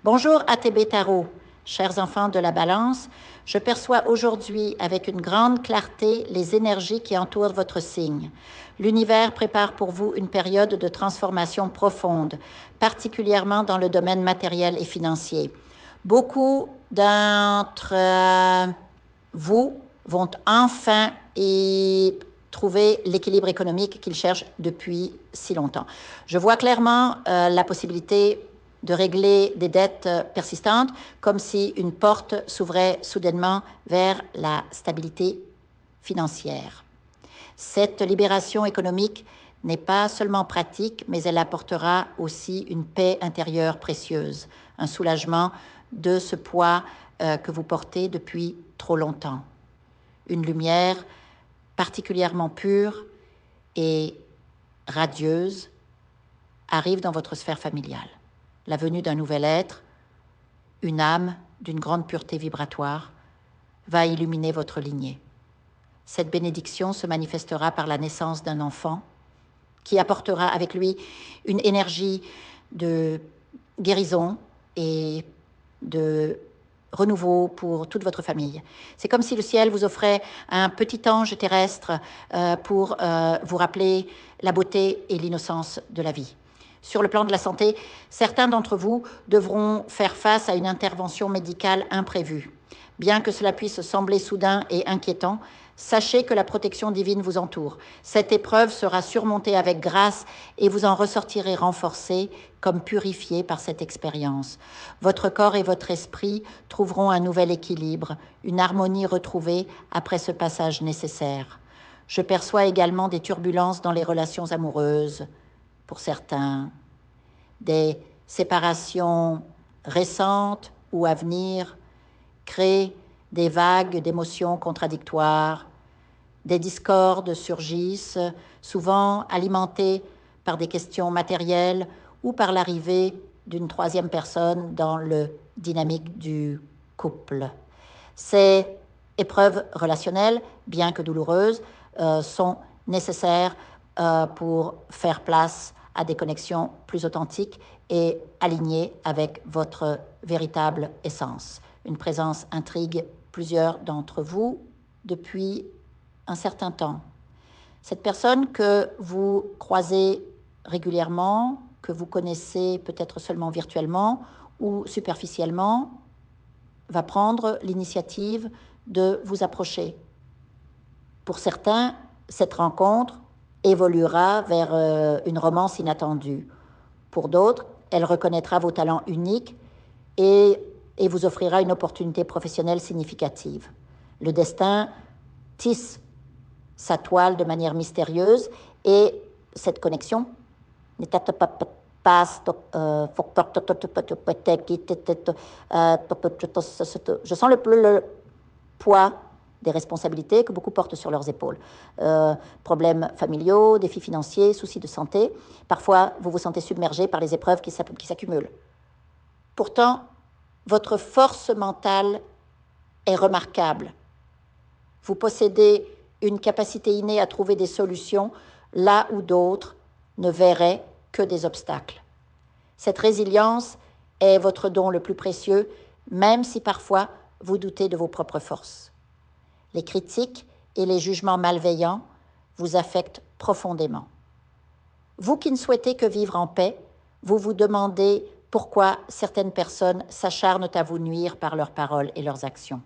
Bonjour ATB Tarot, chers enfants de la Balance. Je perçois aujourd'hui avec une grande clarté les énergies qui entourent votre signe. L'univers prépare pour vous une période de transformation profonde, particulièrement dans le domaine matériel et financier. Beaucoup d'entre vous vont enfin trouver l'équilibre économique qu'ils cherchent depuis si longtemps. Je vois clairement la possibilité de régler des dettes persistantes, comme si une porte s'ouvrait soudainement vers la stabilité financière. Cette libération économique n'est pas seulement pratique, mais elle apportera aussi une paix intérieure précieuse, un soulagement de ce poids que vous portez depuis trop longtemps. Une lumière particulièrement pure et radieuse arrive dans votre sphère familiale. La venue d'un nouvel être, une âme d'une grande pureté vibratoire, va illuminer votre lignée. Cette bénédiction se manifestera par la naissance d'un enfant qui apportera avec lui une énergie de guérison et de renouveau pour toute votre famille. C'est comme si le ciel vous offrait un petit ange terrestre pour vous rappeler la beauté et l'innocence de la vie. Sur le plan de la santé, certains d'entre vous devront faire face à une intervention médicale imprévue. Bien que cela puisse sembler soudain et inquiétant, sachez que la protection divine vous entoure. Cette épreuve sera surmontée avec grâce et vous en ressortirez renforcé, comme purifié par cette expérience. Votre corps et votre esprit trouveront un nouvel équilibre, une harmonie retrouvée après ce passage nécessaire. Je perçois également des turbulences dans les relations amoureuses, pour certains, des séparations récentes ou à venir créent des vagues d'émotions contradictoires, des discordes surgissent, souvent alimentées par des questions matérielles ou par l'arrivée d'une troisième personne dans le dynamique du couple. Ces épreuves relationnelles, bien que douloureuses, sont nécessaires pour faire place à des connexions plus authentiques et alignées avec votre véritable essence. Une présence intrigue plusieurs d'entre vous depuis un certain temps. Cette personne que vous croisez régulièrement, que vous connaissez peut-être seulement virtuellement ou superficiellement, va prendre l'initiative de vous approcher. Pour certains, cette rencontre évoluera vers une romance inattendue. Pour d'autres, elle reconnaîtra vos talents uniques et vous offrira une opportunité professionnelle significative. Le destin tisse sa toile de manière mystérieuse et cette connexion je sens le poids des responsabilités que beaucoup portent sur leurs épaules. Problèmes familiaux, défis financiers, soucis de santé. Parfois, vous vous sentez submergé par les épreuves qui s'accumulent. Pourtant, votre force mentale est remarquable. Vous possédez une capacité innée à trouver des solutions là où d'autres ne verraient que des obstacles. Cette résilience est votre don le plus précieux, même si parfois vous doutez de vos propres forces. Les critiques et les jugements malveillants vous affectent profondément. Vous qui ne souhaitez que vivre en paix, vous vous demandez pourquoi certaines personnes s'acharnent à vous nuire par leurs paroles et leurs actions.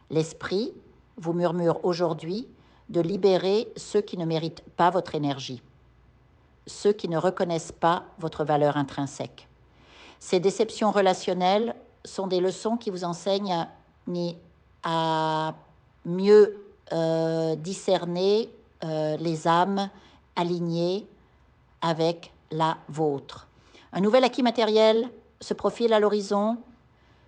L'esprit vous murmure aujourd'hui de libérer ceux qui ne méritent pas votre énergie, ceux qui ne reconnaissent pas votre valeur intrinsèque. Ces déceptions relationnelles sont des leçons qui vous enseignent à mieux discerner les âmes alignées avec la vôtre. Un nouvel acquis matériel se profile à l'horizon,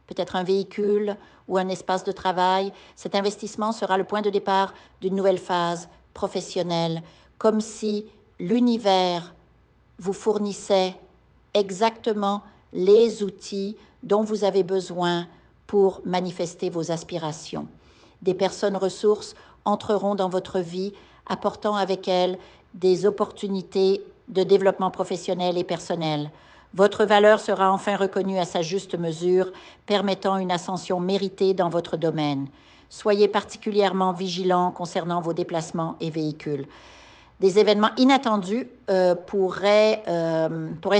peut-être un véhicule ou un espace de travail. Cet investissement sera le point de départ d'une nouvelle phase professionnelle, comme si l'univers vous fournissait exactement les outils dont vous avez besoin pour manifester vos aspirations. Des personnes ressources entreront dans votre vie, apportant avec elles des opportunités de développement professionnel et personnel. Votre valeur sera enfin reconnue à sa juste mesure, permettant une ascension méritée dans votre domaine. Soyez particulièrement vigilants concernant vos déplacements et véhicules. Des événements inattendus pourraient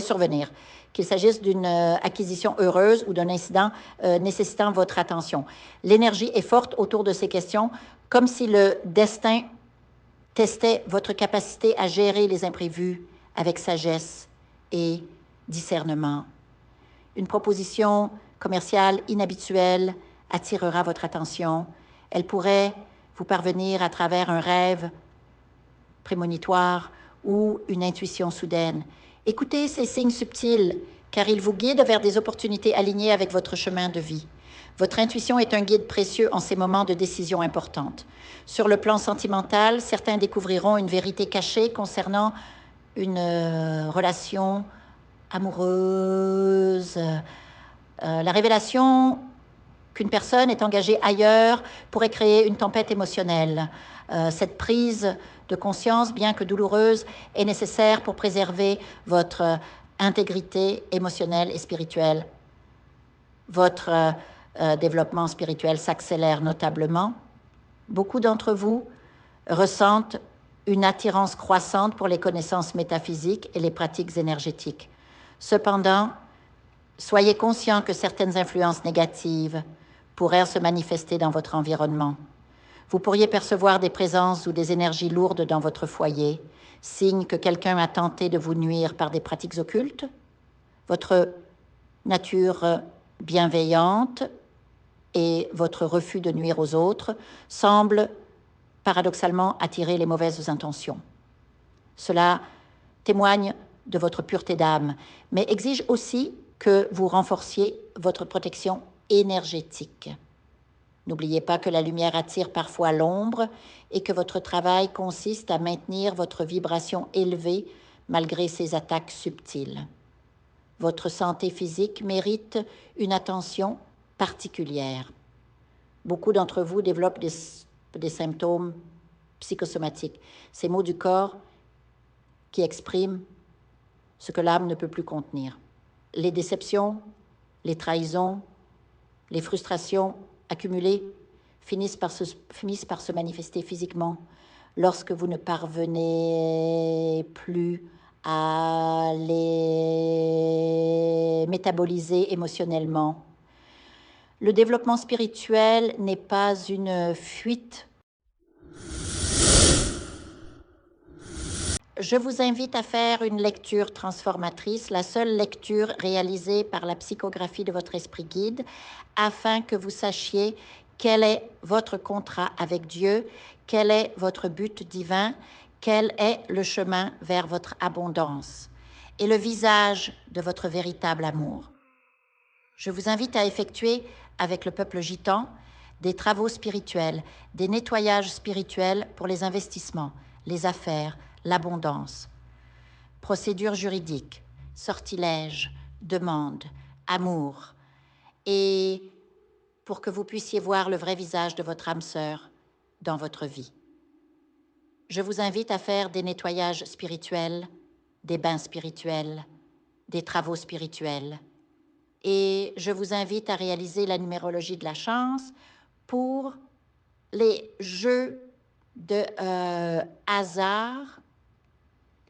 survenir, qu'il s'agisse d'une acquisition heureuse ou d'un incident nécessitant votre attention. L'énergie est forte autour de ces questions, comme si le destin testait votre capacité à gérer les imprévus avec sagesse et discernement. Une proposition commerciale inhabituelle attirera votre attention. Elle pourrait vous parvenir à travers un rêve prémonitoire ou une intuition soudaine. Écoutez ces signes subtils, car ils vous guident vers des opportunités alignées avec votre chemin de vie. Votre intuition est un guide précieux en ces moments de décision importante. Sur le plan sentimental, certains découvriront une vérité cachée concernant une relation amoureuse. La révélation qu'une personne est engagée ailleurs pourrait créer une tempête émotionnelle. Cette prise de conscience, bien que douloureuse, est nécessaire pour préserver votre intégrité émotionnelle et spirituelle. Votre développement spirituel s'accélère notablement. Beaucoup d'entre vous ressentent une attirance croissante pour les connaissances métaphysiques et les pratiques énergétiques. Cependant, soyez conscient que certaines influences négatives pourraient se manifester dans votre environnement. Vous pourriez percevoir des présences ou des énergies lourdes dans votre foyer, signe que quelqu'un a tenté de vous nuire par des pratiques occultes. Votre nature bienveillante et votre refus de nuire aux autres semblent paradoxalement attirer les mauvaises intentions. Cela témoigne de votre pureté d'âme, mais exige aussi que vous renforciez votre protection énergétique. N'oubliez pas que la lumière attire parfois l'ombre et que votre travail consiste à maintenir votre vibration élevée malgré ces attaques subtiles. Votre santé physique mérite une attention particulière. Beaucoup d'entre vous développent des symptômes psychosomatiques, ces maux du corps qui expriment ce que l'âme ne peut plus contenir. Les déceptions, les trahisons, les frustrations accumulées finissent par se manifester physiquement lorsque vous ne parvenez plus à les métaboliser émotionnellement. Le développement spirituel n'est pas une fuite. Je vous invite à faire une lecture transformatrice, la seule lecture réalisée par la psychographie de votre esprit guide, afin que vous sachiez quel est votre contrat avec Dieu, quel est votre but divin, quel est le chemin vers votre abondance et le visage de votre véritable amour. Je vous invite à effectuer avec le peuple gitan des travaux spirituels, des nettoyages spirituels pour les investissements, les affaires, l'abondance. Procédures juridiques, sortilèges, demandes, amour. Et pour que vous puissiez voir le vrai visage de votre âme sœur dans votre vie. Je vous invite à faire des nettoyages spirituels, des bains spirituels, des travaux spirituels. Et je vous invite à réaliser la numérologie de la chance pour les jeux de hasard,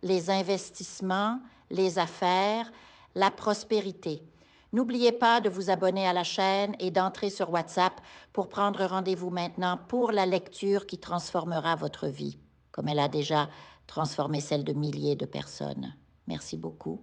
les investissements, les affaires, la prospérité. N'oubliez pas de vous abonner à la chaîne et d'entrer sur WhatsApp pour prendre rendez-vous maintenant pour la lecture qui transformera votre vie, comme elle a déjà transformé celle de milliers de personnes. Merci beaucoup.